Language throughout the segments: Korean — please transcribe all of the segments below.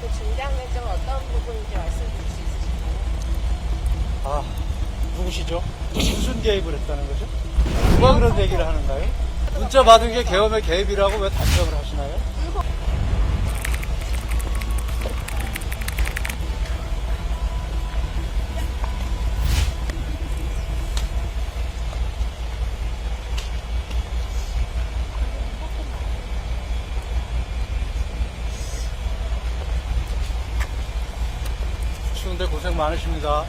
이거 중대한 결정은 어떤 부분인지 말씀 주실 수 있으실까요? 아, 누구시죠? 무슨 개입을 했다는 거죠? 누가 그런 얘기를 하는가요? 문자 받은 게 계엄의 개입이라고 왜 단정을 하시나요? 추운데 고생 많으십니다.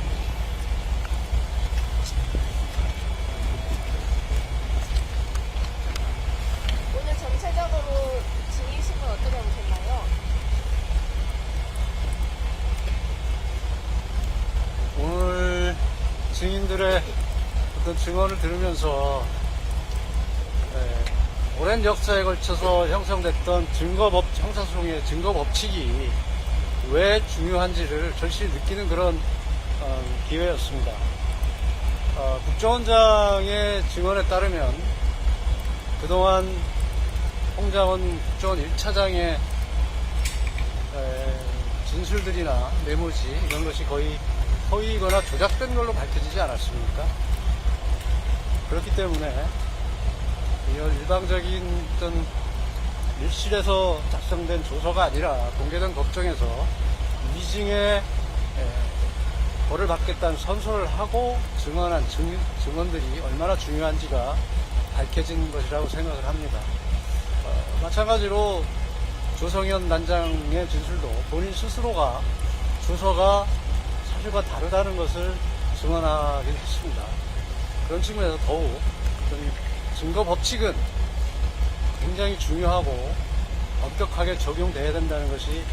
오늘 전체적으로 증인심은 어떻게 보셨나요? 오늘 증인들의 어떤 증언을 들으면서 오랜 역사에 걸쳐서 형성됐던 형사소송의 증거 법칙이 왜 중요한지를 절실히 느끼는 그런 기회였습니다. 국정원장의 증언에 따르면 그동안 홍장원 국정원 1차장의 진술들이나 메모지 이런 것이 거의 허위이거나 조작된 걸로 밝혀지지 않았습니까? 그렇기 때문에 이런 일방적인 어떤 밀실에서 작성된 조서가 아니라 공개된 법정에서 위증의 벌을 받겠다는 선서를 하고 증언한 증언들이 얼마나 중요한지가 밝혀진 것이라고 생각을 합니다. 마찬가지로 조성현 단장의 진술도 본인 스스로가 조서가 사실과 다르다는 것을 증언하긴 했습니다. 그런 측면에서 더욱 증거 법칙은 굉장히 중요하고 엄격하게 적용돼야 된다는 것이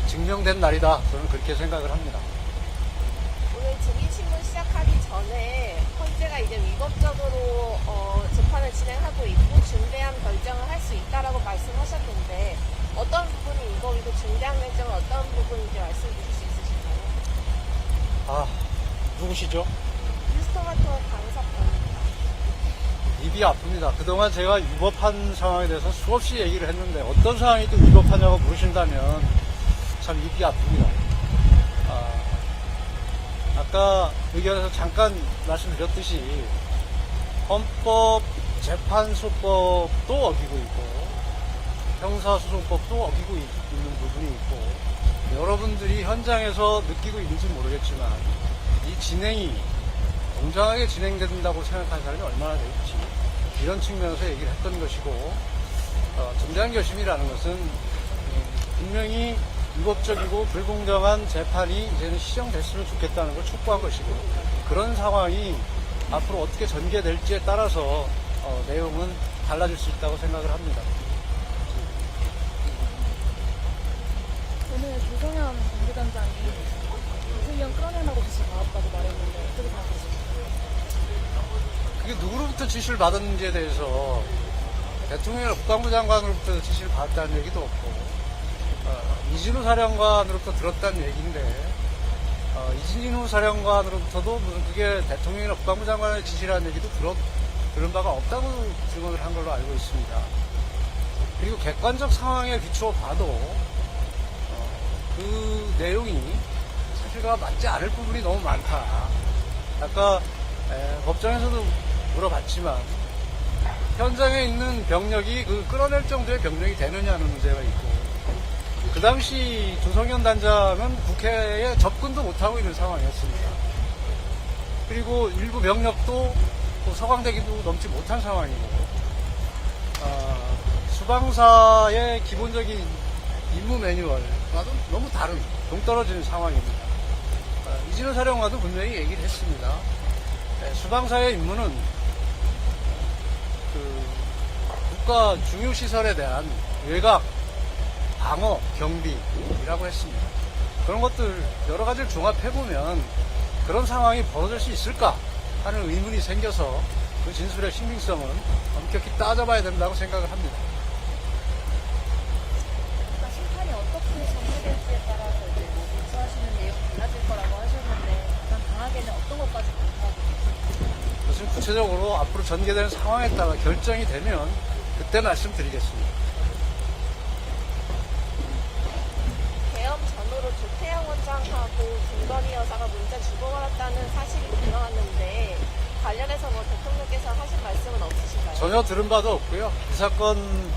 증명된 날이다. 저는 그렇게 생각을 합니다. 오늘 증인신문 시작하기 전에 헌재가 이제 위법적으로 재판을 진행하고 있고 중대한 결정을 할 수 있다라고 말씀하셨는데 어떤 부분이 위법이고 중대한 결정은 어떤 부분인지 말씀 주실 수 있으실까요? 아, 누구시죠? 뉴스토마토 강석범입니다. 입이 아픕니다. 그동안 제가 위법한 상황에 대해서 수없이 얘기를 했는데 어떤 상황이 또 위법하냐고 물으신다면 참 입이 아픕니다. 아까 의견에서 잠깐 말씀드렸듯이 헌법 재판소법도 어기고 있고 형사소송법도 어기고 있는 부분이 있고 여러분들이 현장에서 느끼고 있는지 모르겠지만 이 진행이 공정하게 진행된다고 생각하는 사람이 얼마나 될지 이런 측면에서 얘기를 했던 것이고 정대한 결심이라는 것은 분명히 위법적이고 불공정한 재판이 이제는 시정됐으면 좋겠다는 걸 촉구한 것이고 그런 상황이 앞으로 어떻게 전개될지에 따라서 내용은 달라질 수 있다고 생각을 합니다. 오늘 조성현 공보단장이 이승현 끌어내라고 지시 받았다고 말했는데 어떻게 생각하세요? 그게 누구로부터 지시를 받았는지에 대해서 대통령이나 국방부 장관으로부터 지시를 받았다는 얘기도 없고 이진우 사령관으로부터 들었다는 얘기인데 이진우 사령관으로부터도 무슨 그게 대통령이나 국방부 장관의 지시라는 얘기도 들은 바가 없다고 증언을 한 걸로 알고 있습니다. 그리고 객관적 상황에 비추어 봐도 그 내용이 사실과 맞지 않을 부분이 너무 많다. 아까 법정에서도 물어봤지만 현장에 있는 병력이 그 끌어낼 정도의 병력이 되느냐는 문제가 있고 그 당시 조성현 단장은 국회에 접근도 못하고 있는 상황이었습니다. 그리고 일부 병력도 서강대기도 넘지 못한 상황이고 수방사의 기본적인 임무 매뉴얼과도 너무 다른 동떨어지는 상황입니다. 이진우 사령관도 분명히 얘기를 했습니다. 수방사의 임무는 국가 중요 시설에 대한 외곽, 방어, 경비라고 했습니다. 그런 것들 여러 가지를 종합해보면 그런 상황이 벌어질 수 있을까 하는 의문이 생겨서 그 진술의 신빙성은 엄격히 따져봐야 된다고 생각을 합니다. 그러니까 심판이 어떻게 전개될지에 따라서 이제 말씀하시는 내용이 달라질 거라고 하셨는데 가장 강하게는 어떤 것까지 강조하고 계세요? 그것은 구체적으로 앞으로 전개되는 상황에 따라 결정이 되면 그때 말씀드리겠습니다. 계엄 조태양 원장하고 김건희 여사가 문자 주고받았다는 사실이 드러났는데 관련해서 뭐 대통령께서 하신 말씀은 없으신가요? 전혀 들은 바도 없고요. 이 사건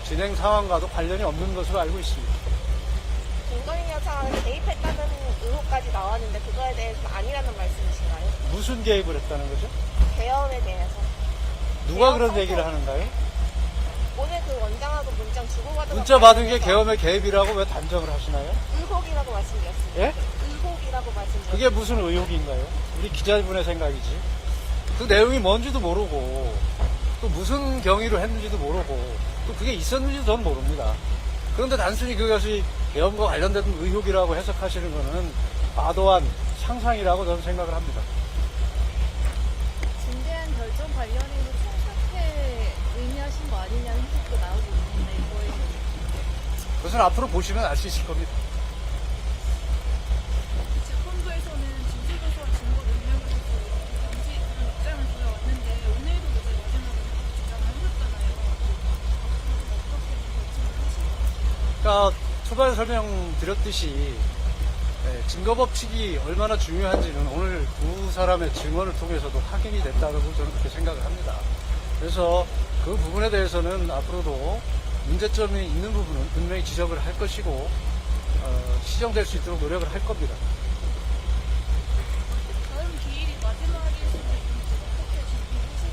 진행 상황과도 관련이 없는 것으로 알고 있습니다. 김건희 여사가 개입했다는 의혹까지 나왔는데 그거에 대해서는 아니라는 말씀이신가요? 무슨 개입을 했다는 거죠? 계엄에 대해서. 누가 그런 계엄 얘기를 선포. 하는가요? 오늘 그 원장하고 문자 주고받은 문자 받은 게 계엄의 개입이라고 왜 단정을 하시나요? 의혹이라고 말씀드렸습니다. 예? 의혹이라고 말씀드렸습니다. 그게 무슨 의혹인가요? 우리 기자분의 생각이지. 그 내용이 뭔지도 모르고 또 무슨 경위로 했는지도 모르고 또 그게 있었는지도 전 모릅니다. 그런데 단순히 그것이 계엄과 관련된 의혹이라고 해석하시는 것은 과도한 상상이라고 저는 생각을 합니다. 중대한 결정 관련해서 총사퇴 의미하신 거 아니냐는 해석도 나오고 있는데 이거에 대해서 그것은 앞으로 보시면 알 수 있을 겁니다. 재판부에서는 진술조서와 증거 능력을 정지 그런 입장을 보여왔는데 오늘도 이제 마지막으로 주장을 하셨잖아요. 어떻게 결정을 하실까요? 그러니까 초반에 설명드렸듯이 증거 법칙이 얼마나 중요한지는 오늘 두 사람의 증언을 통해서도 확인이 됐다고 저는 그렇게 생각을 합니다. 그래서 그 부분에 대해서는 앞으로도 문제점이 있는 부분은 분명히 지적을 할 것이고 시정될 수 있도록 노력을 할 겁니다. 다음 기일이 마지막일 수도 있는지 어떻게 준비하실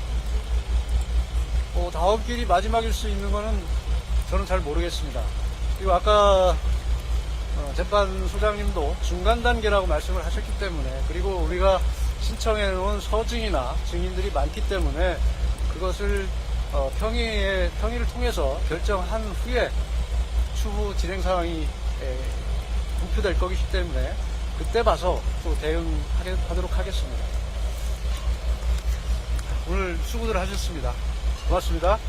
건지. 다음 길이 마지막일 수 있는 거는 저는 잘 모르겠습니다. 그리고 아까 재판소장님도 중간 단계라고 말씀을 하셨기 때문에 그리고 우리가 신청해 놓은 서증이나 증인들이 많기 때문에 그것을 평의를 통해서 결정한 후에 추후 진행 상황이 공표될 거기 때문에 그때 봐서 또 대응하도록 하겠습니다. 오늘 수고들 하셨습니다. 고맙습니다.